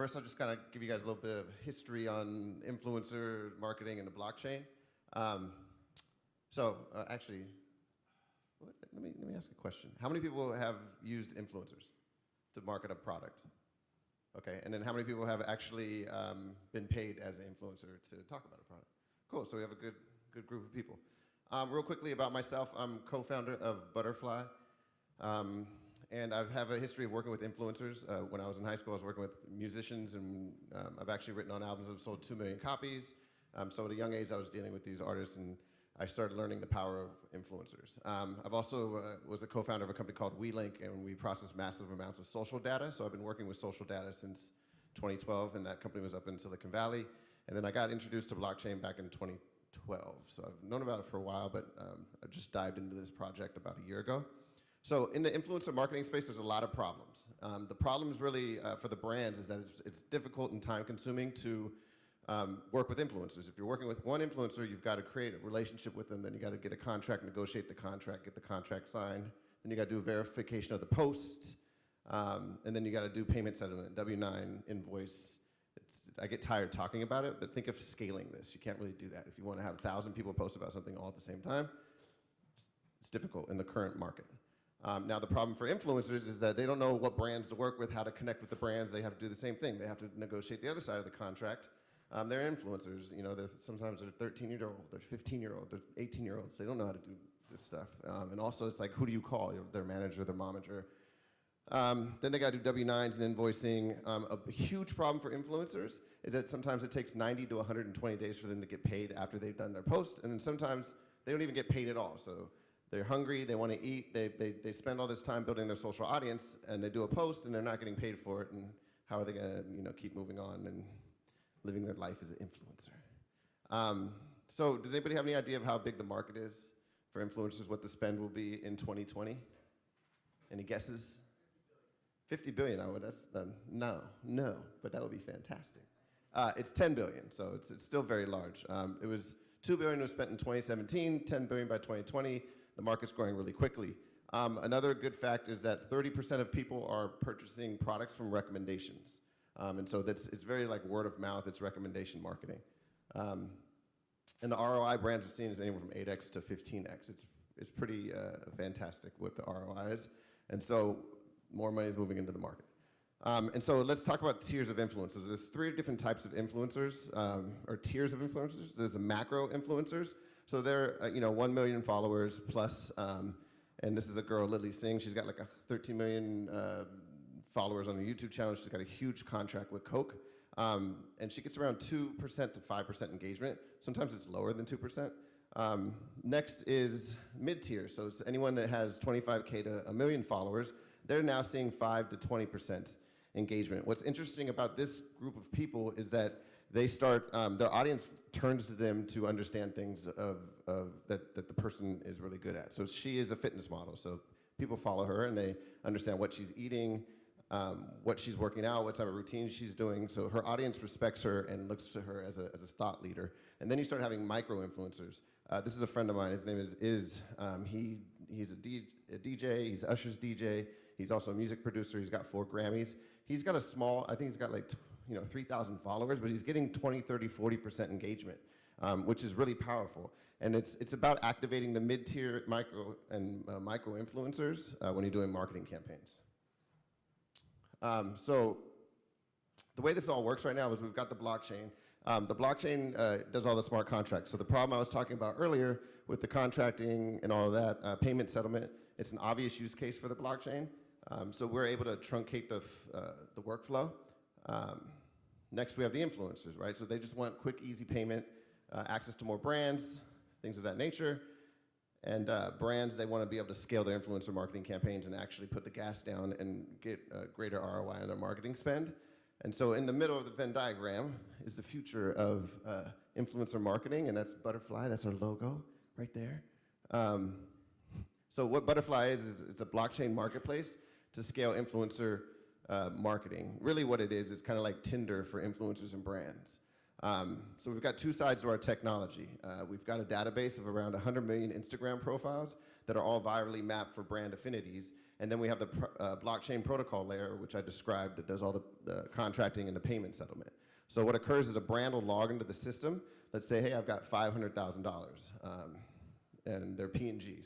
first, I'll just kind of give you guys a little bit of history on influencer marketing and the blockchain. Actually, let me ask a question. How many people have used influencers to market a product? Okay, and then how many people have actually been paid as an influencer to talk about a product? Cool, so we have a good group of people. Real quickly about myself, I'm co-founder of Buttrfly. And I have a history of working with influencers. When I was in high school, I was working with musicians, and I've actually written on albums that have sold 2 million copies. So at a young age, I was dealing with these artists, and I started learning the power of influencers. I've also was a co-founder of a company called WeLink, and we process massive amounts of social data. So I've been working with social data since 2012, and that company was up in Silicon Valley. And then I got introduced to blockchain back in 2012. So I've known about it for a while, but I just dived into this project about a year ago. So in the influencer marketing space, there's a lot of problems. The problems really for the brands is that it's difficult and time-consuming to work with influencers. If you're working with one influencer, you've got to create a relationship with them, then you got to get a contract, negotiate the contract, get the contract signed, then you got to do a verification of the post, and then you got to do payment settlement, W-9, invoice. I get tired talking about it, but think of scaling this. You can't really do that. If you want to have 1,000 people post about something all at the same time, it's difficult in the current market. Now the problem for influencers is that they don't know what brands to work with, how to connect with the brands. They have to do the same thing. They have to negotiate the other side of the contract. They're influencers. You know, sometimes they're 13-year-old, they're 15-year-old, they're 18-year-olds. They don't know how to do this stuff. And also, it's like, who do you call? Their manager, their momager. Then they got to do W-9s and invoicing. A huge problem for influencers is that sometimes it takes 90 to 120 days for them to get paid after they've done their post, and then sometimes they don't even get paid at all. So they're hungry, they want to eat, they spend all this time building their social audience, and they do a post, and they're not getting paid for it, and how are they going to keep moving on and living their life as an influencer? So does anybody have any idea of how big the market is for influencers, what the spend will be in 2020? Any guesses? 50 billion. Oh, no, but that would be fantastic. It's 10 billion, so it's still very large. It was 2 billion was spent in 2017, 10 billion by 2020. The market's growing really quickly. Another good fact is that 30% of people are purchasing products from recommendations. And so it's very like word of mouth, it's recommendation marketing. And the ROI brands are seeing is anywhere from 8x to 15x. It's pretty fantastic what the ROI is. And so more money is moving into the market. And so let's talk about tiers of influencers. There's 3 different types of influencers, or tiers of influencers. There's the macro influencers. So they're 1 million followers plus, and this is a girl, Lily Singh. She's got like 13 million followers on the YouTube channel. She's got a huge contract with Coke. And she gets around 2% to 5% engagement. Sometimes it's lower than 2%. Next is mid-tier. So it's anyone that has 25K to 1 million followers. They're now seeing 5 to 20% engagement. What's interesting about this group of people is that they start, their audience turns to them to understand things that the person is really good at. So she is a fitness model, so people follow her and they understand what she's eating, what she's working out, what type of routine she's doing. So her audience respects her and looks to her as a thought leader. And then you start having micro-influencers. This is a friend of mine. His name is Iz. He's a DJ. He's Usher's DJ. He's also a music producer. He's got 4 Grammys. He's got a small, I think he's got like 3,000 followers, but he's getting 20, 30, 40% engagement, which is really powerful. And it's about activating the mid-tier micro influencers when you're doing marketing campaigns. So the way this all works right now is we've got the blockchain. The blockchain does all the smart contracts. So the problem I was talking about earlier with the contracting and all of that, payment settlement, it's an obvious use case for the blockchain. So we're able to truncate the workflow. Next, we have the influencers, right? So they just want quick, easy payment, access to more brands, things of that nature. And brands, they want to be able to scale their influencer marketing campaigns and actually put the gas down and get a greater ROI on their marketing spend. And so in the middle of the Venn diagram is the future of influencer marketing, and that's Buttrfly. That's our logo right there. So what Buttrfly is it's a blockchain marketplace to scale influencer marketing. Really what it is kind of like Tinder for influencers and brands. So we've got two sides to our technology. We've got a database of around 100 million Instagram profiles that are all virally mapped for brand affinities. And then we have the blockchain protocol layer, which I described, that does all the contracting and the payment settlement. So what occurs is a brand will log into the system. Let's say, hey, I've got $500,000, and they're P&G,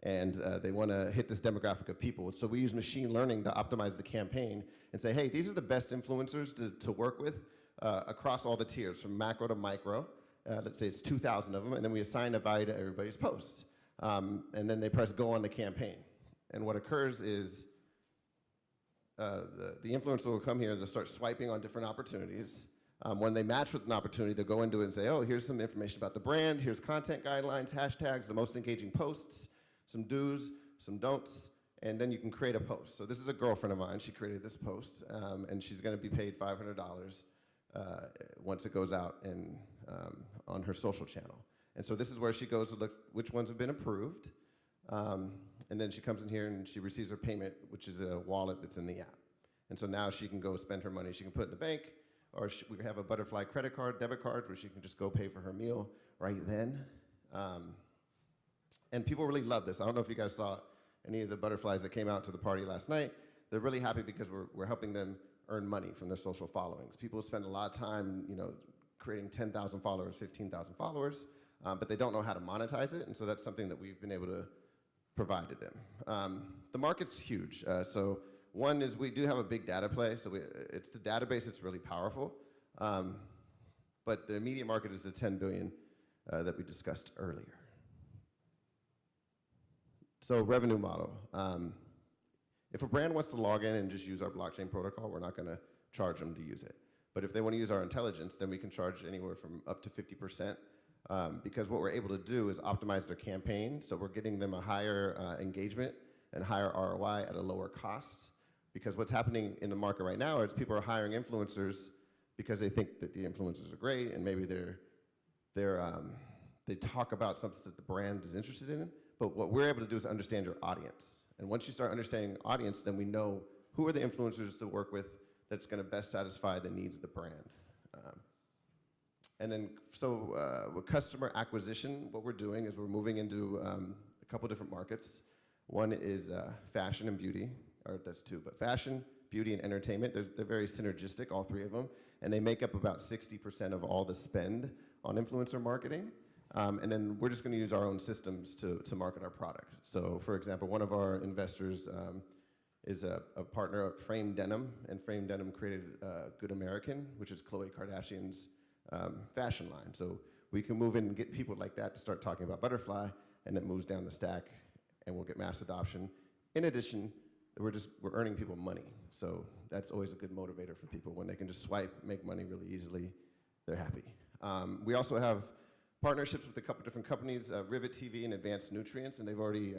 and they want to hit this demographic of people. So we use machine learning to optimize the campaign and say, hey, these are the best influencers to work with across all the tiers, from macro to micro. Let's say it's 2,000 of them, and then we assign a value to everybody's post. And then they press go on the campaign. And what occurs is the influencer will come here and they'll start swiping on different opportunities. When they match with an opportunity, they'll go into it and say, oh, here's some information about the brand, here's content guidelines, hashtags, the most engaging posts, some do's, some don'ts, and then you can create a post. So this is a girlfriend of mine. She created this post, and she's going to be paid $500 once it goes out on her social channel. And so this is where she goes to look which ones have been approved, and then she comes in here and she receives her payment, which is a wallet that's in the app. And so now she can go spend her money. She can put it in the bank, or we have a Buttrfly credit card, debit card, where she can just go pay for her meal right then. And people really love this. I don't know if you guys saw any of the Buttrflies that came out to the party last night. They're really happy because we're helping them earn money from their social followings. People spend a lot of time, creating 10,000 followers, 15,000 followers, but they don't know how to monetize it, and so that's something that we've been able to provide to them. The market's huge. So one is we do have a big data play, so it's the database that's really powerful, but the immediate market is the 10 billion that we discussed earlier. So revenue model. If a brand wants to log in and just use our blockchain protocol, we're not going to charge them to use it. But if they want to use our intelligence, then we can charge anywhere from up to 50%, because what we're able to do is optimize their campaign, so we're getting them a higher engagement and higher ROI at a lower cost. Because what's happening in the market right now is people are hiring influencers because they think that the influencers are great, and maybe they talk about something that the brand is interested in. But what we're able to do is understand your audience. And once you start understanding audience, then we know who are the influencers to work with that's going to best satisfy the needs of the brand. And then, with customer acquisition, what we're doing is we're moving into a couple different markets. One is fashion and beauty, or that's two, but fashion, beauty, and entertainment. They're very synergistic, all three of them, and they make up about 60% of all the spend on influencer marketing. And then we're just going to use our own systems to market our product. So, for example, one of our investors is a partner of Frame Denim, and Frame Denim created Good American, which is Khloe Kardashian's fashion line. So we can move in and get people like that to start talking about Buttrfly, and it moves down the stack, and we'll get mass adoption. In addition, we're earning people money. So that's always a good motivator for people. When they can just swipe, make money really easily, they're happy. We also have partnerships with a couple different companies, Rivet TV and Advanced Nutrients, and they've already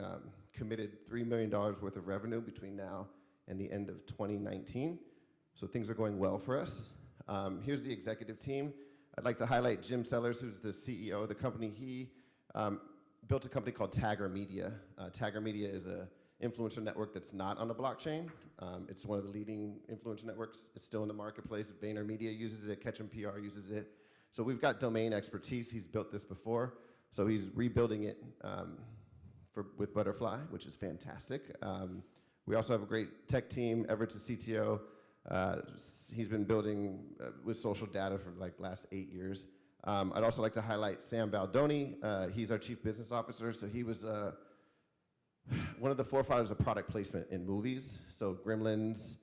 committed $3 million worth of revenue between now and the end of 2019. So things are going well for us. Here's the executive team. I'd like to highlight Jim Sellers, who's the CEO of the company. He built a company called Tagger Media. Tagger Media is an influencer network that's not on the blockchain. It's one of the leading influencer networks. It's still in the marketplace. VaynerMedia uses it. Ketchum PR uses it. So we've got domain expertise. He's built this before. So he's rebuilding it with Buttrfly, which is fantastic. We also have a great tech team. Everett's a CTO. He's been building with social data for like last 8 years. I'd also like to highlight Sam Baldoni. He's our chief business officer. So he was one of the forefathers of product placement in movies. So Gremlins,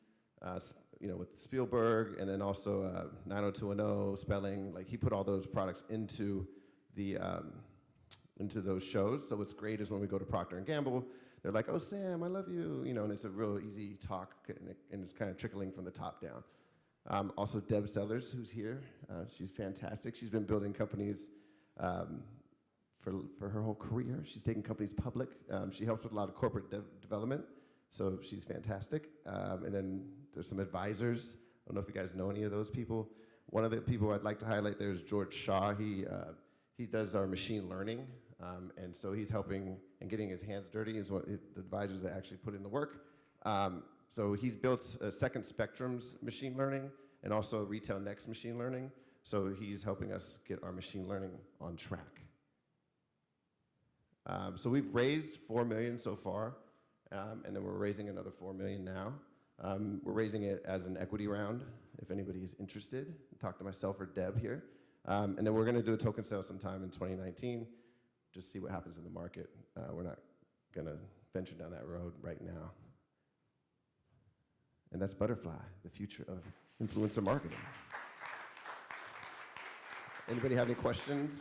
with Spielberg, and then also 90210, Spelling. Like, he put all those products into those shows. So what's great is when we go to Procter & Gamble, they're like, oh, Sam, I love you, and it's a real easy talk, and it's kind of trickling from the top down. Also, Deb Sellers, who's here. She's fantastic. She's been building companies for her whole career. She's taken companies public. She helps with a lot of corporate development, so she's fantastic. And then there's some advisors. I don't know if you guys know any of those people. One of the people I'd like to highlight there is George Shaw. He does our machine learning, and so he's helping and getting his hands dirty. Is one of the advisors that actually put in the work. So he's built Second Spectrum's machine learning and also Retail Next machine learning. So he's helping us get our machine learning on track. So we've raised $4 million so far, and then we're raising another $4 million now. We're raising it as an equity round, if anybody is interested. Talk to myself or Deb here. And then we're going to do a token sale sometime in 2019, just see what happens in the market. We're not going to venture down that road right now. And that's Buttrfly, the future of influencer marketing. Anybody have any questions?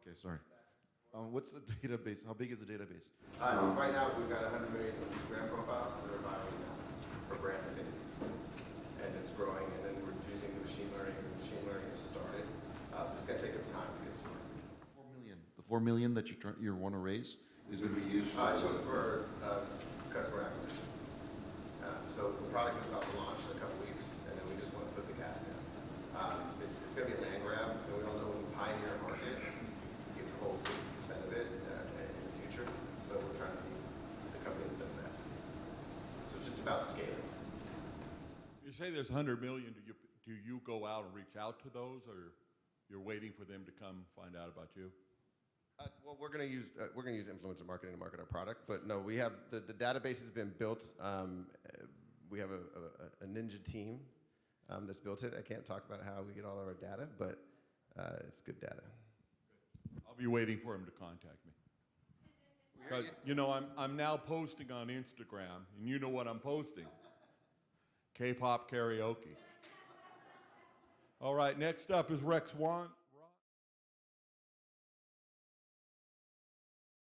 Okay, sorry. What's the database? How big is the database? Right now, we've got 100 million Instagram profiles that are viral now for brand affinities. And it's growing, and then we're using the machine learning. The machine learning has started. It's going to take us time to get started. 4 million. The 4 million that you want to raise is going to be used It's just for customer acquisition. So the product is about to launch in a couple weeks, and then we just want to put the gas down. It's going to be a land grab, and we all know when you pioneer a market, you get to hold 60% of it in the future. So we're trying to be the company that does that. So it's just about scaling. You say there's 100 million. Do you go out and reach out to those, or you're waiting for them to come find out about you? Well, we're going to use influencer marketing to market our product, but no, we have the database has been built. We have a ninja team that's built it. I can't talk about how we get all of our data, but it's good data. I'll be waiting for him to contact me. Because, you know, I'm now posting on Instagram, and you know what I'm posting? K-pop karaoke. All right, next up is Rex Wan.